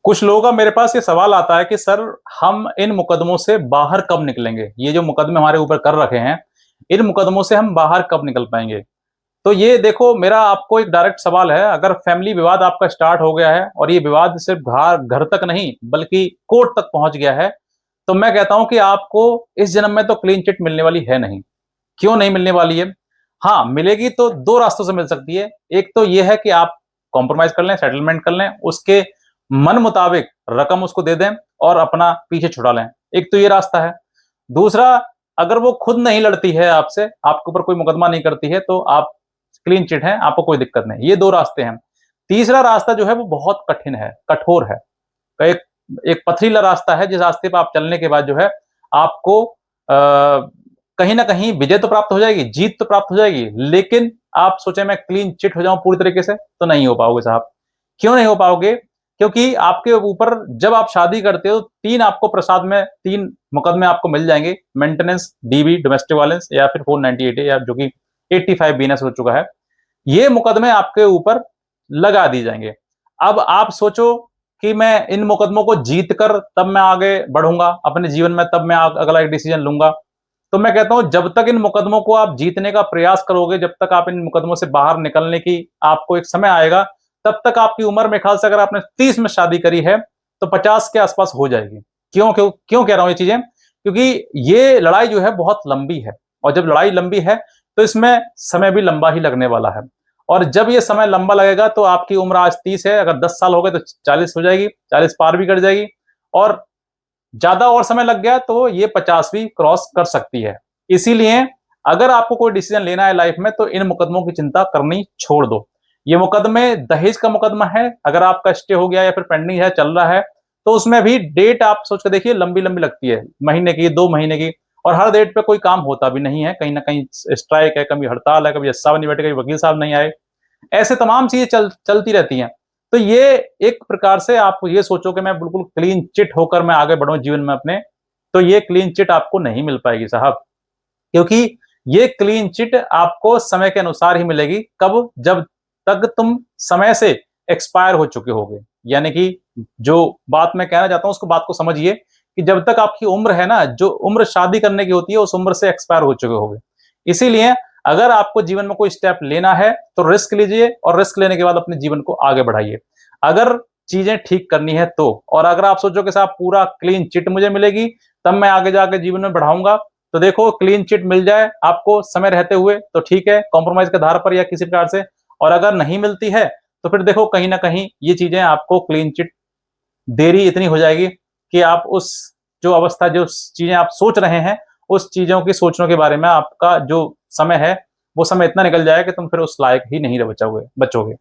कुछ लोगों का मेरे पास ये सवाल आता है कि सर, हम इन मुकदमों से बाहर कब निकलेंगे? ये जो मुकदमे हमारे ऊपर कर रखे हैं, इन मुकदमों से हम बाहर कब निकल पाएंगे? तो ये देखो, मेरा आपको एक डायरेक्ट सवाल है। अगर फैमिली विवाद आपका स्टार्ट हो गया है और ये विवाद सिर्फ घर घर तक नहीं बल्कि कोर्ट तक पहुंच गया है, तो मैं कहता हूं कि आपको इस जन्म में तो क्लीन चिट मिलने वाली है नहीं। क्यों नहीं मिलने वाली है? हाँ, मिलेगी तो दो रास्तों से मिल सकती है। एक तो ये है कि आप कॉम्प्रोमाइज कर लें, सेटलमेंट कर लें, उसके मन मुताबिक रकम उसको दे दें और अपना पीछे छुड़ा लें। एक तो ये रास्ता है। दूसरा, अगर वो खुद नहीं लड़ती है आपसे, आपके ऊपर कोई मुकदमा नहीं करती है, तो आप क्लीन चिट हैं, आपको कोई दिक्कत नहीं। ये दो रास्ते हैं। तीसरा रास्ता जो है वो बहुत कठिन है, कठोर है। एक एक पथरीला रास्ता है, जिस रास्ते पे आप चलने के बाद जो है आपको कहीं न कहीं विजय तो प्राप्त हो जाएगी, जीत तो प्राप्त हो जाएगी, लेकिन आप सोचें मैं क्लीन चिट हो जाऊँ पूरी तरीके से, तो नहीं हो पाओगे साहब। क्यों नहीं हो पाओगे? क्योंकि आपके ऊपर जब आप शादी करते हो 3 आपको प्रसाद में 3 मुकदमे आपको मिल जाएँगे, मेंटेनेंस, डीवी, डोमेस्टिक वायलेंस या फिर 498 या जो कि 85 बीएनएस हो चुका है। ये मुकदमे आपके ऊपर लगा दिए जाएँगे। अब आप सोचो कि मैं इन मुकदमों को जीत कर तब मैं आगे बढ़ूँगा अपने जीवन में, तब मैं अगला एक डिसीज़न लूँगा। तो मैं कहता हूँ जब तक इन मुकदमों को आप जीतने का प्रयास करोगे, जब तक आप इन मुकदमों से बाहर निकलने की आपको एक समय आएगा, तब तक आपकी उम्र मेरे ख्याल से अगर आपने 30 में शादी करी है, तो 50 के आस-पास हो जाएगी। क्यों कह रहा हूँ ये चीज़ें? क्योंकि ये लड़ाई जो है बहुत लंबी है और जब लड़ाई लंबी है, तो इसमें समय भी लंबा ही लगने वाला है। और जब ये समय लंबा लगेगा तो आपकी उम्र आज 30 है, अगर 10 साल हो गए तो 40 हो जाएगी, 40 पार भी कर जाएगी और ज़्यादा और समय लग गया तो ये 50 भी क्रॉस कर सकती है। इसीलिए अगर आपको कोई डिसीज़न लेना है लाइफ में, तो इन मुकदमों की चिंता करनी छोड़ दो। ये मुकदमे दहेज का मुकदमा है, अगर आपका स्टे हो गया या फिर पेंडिंग है, चल रहा है, तो उसमें भी डेट आप सोच के देखिए लंबी-लंबी लगती है। महीने की, 2 महीने की, और हर डेट पे कोई काम होता भी नहीं है। कहीं न कहीं स्ट्राइक है, कभी हड़ताल है, कभी जज साहब नहीं बैठे, कभी वकील साहब नहीं आए। ऐसे तमाम चीज़ें चलती रहती हैं। तो ये एक प्रकार से आप ये सोचो कि मैं बिल्कुल क्लीन चिट होकर मैं आगे बढ़ूँ जीवन में अपने, तो ये क्लीन चिट आपको नहीं मिल पाएगी साहब। क्योंकि ये क्लीन चिट आपको समय के अनुसार ही मिलेगी। कब? जब तक तुम समय से एक्सपायर हो चुके होगे। यानी कि जो बात मैं कहना चाहता हूँ उसको बात को समझिए कि जब तक आपकी उम्र है ना, जो उम्र शादी करने की होती है उस उम्र से एक्सपायर हो चुके होगे। इसीलिए अगर आपको जीवन में कोई स्टेप लेना है तो रिस्क लीजिए और रिस्क लेने के बाद अपने जीवन को आगे बढ़ाइए। अगर चीजें ठीक करनी है तो, और अगर आप सोचो कि साहब पूरा क्लीन चिट मुझे मिलेगी तब मैं आगे जाके जीवन में बढ़ाऊंगा, तो देखो क्लीन चिट मिल जाए आपको समय रहते हुए तो ठीक है, कॉम्प्रोमाइज के आधार पर या किसी प्रकार से। और अगर नहीं मिलती है तो फिर देखो कहीं ना कहीं ये चीजें आपको क्लीन चिट देरी इतनी हो जाएगी कि आप उस जो अवस्था, जो चीजें आप सोच रहे हैं, उस चीजों की सोचने के बारे में आपका जो समय है, वो समय इतना निकल जाएगा कि तुम फिर उस लायक ही नहीं रह बचोगे।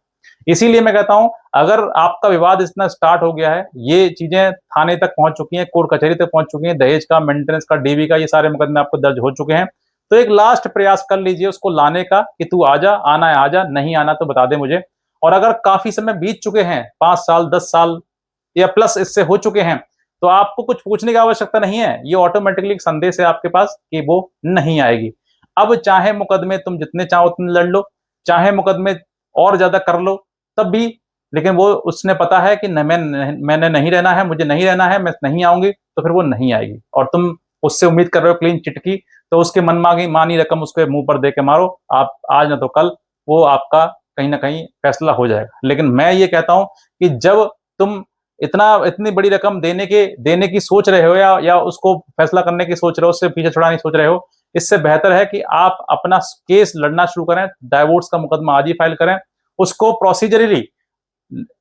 इसीलिए मैं कहता हूं, अगर आपका विवाद इतना स्टार्ट हो गया है, ये चीजें थाने तक पहुंच चुकी हैं, कोर्ट कचहरी तक पहुंच चुकी हैं, दहेज का, मेंटेनेंस का, डीवी का, ये सारे मुकदमे आपको दर्ज हो चुके हैं, तो एक लास्ट प्रयास कर लीजिए उसको लाने का कि तू आजा, आना है आजा, नहीं आना तो बता दे मुझे। और अगर काफी समय बीत चुके हैं, 5 साल, 10 साल या प्लस इससे हो चुके हैं, तो आपको कुछ पूछने की आवश्यकता नहीं है। ये ऑटोमेटिकली एक संदेश है आपके पास कि वो नहीं आएगी। अब चाहे मुकदमे तुम जितने चाहो उतने लड़ लो, चाहे मुकदमे और ज्यादा कर लो, तब भी, लेकिन वो उसने पता है कि मैंने नहीं रहना है, मुझे नहीं रहना है, मैं नहीं आऊंगी, तो फिर वो नहीं आएगी। और तुम उससे उम्मीद कर रहे हो क्लीन चिट की, तो उसके मन मांगी मानी रकम उसके मुंह पर दे के मारो। आप आज ना तो कल वो आपका कहीं ना कहीं फैसला हो जाएगा। लेकिन मैं ये कहता हूं कि जब तुम इतनी बड़ी रकम देने की सोच रहे हो या उसको फैसला करने की सोच रहे हो, उससे पीछे छुड़ाने की सोच रहे हो, इससे बेहतर है कि आप अपना केस लड़ना शुरू करें, डाइवोर्स का मुकदमा आज ही फाइल करें। उसको प्रोसीजरली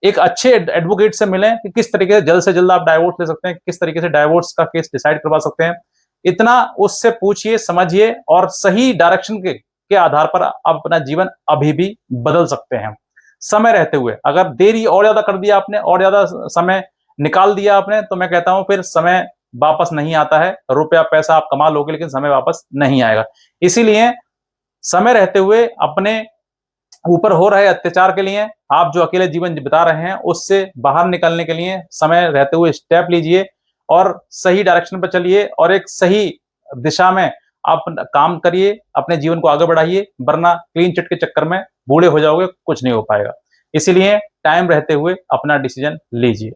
एक अच्छे एडवोकेट से मिलें कि किस तरीके से जल्द आप डाइवोर्स ले सकते हैं, किस तरीके से डाइवोर्स का केस डिसाइड करवा सकते हैं। इतना उससे पूछिए, समझिए, और सही डायरेक्शन के आधार पर आप अपना जीवन अभी भी बदल सकते हैं समय रहते हुए। अगर देरी और ज्यादा कर दिया आपने और ज्यादा समय निकाल दिया आपने, तो मैं कहता हूं फिर समय वापस नहीं आता है। रुपया पैसा आप कमा लोगे लेकिन समय वापस नहीं आएगा। इसीलिए समय रहते हुए अपने ऊपर हो रहे अत्याचार के लिए, आप जो अकेले जीवन बिता रहे हैं उससे बाहर निकलने के लिए समय रहते हुए स्टेप लीजिए और सही डायरेक्शन पर चलिए और एक सही दिशा में आप काम करिए, अपने जीवन को आगे बढ़ाइए, वरना क्लीन चिट के चक्कर में बूढ़े हो जाओगे, कुछ नहीं हो पाएगा। इसीलिए टाइम रहते हुए अपना डिसीजन लीजिए।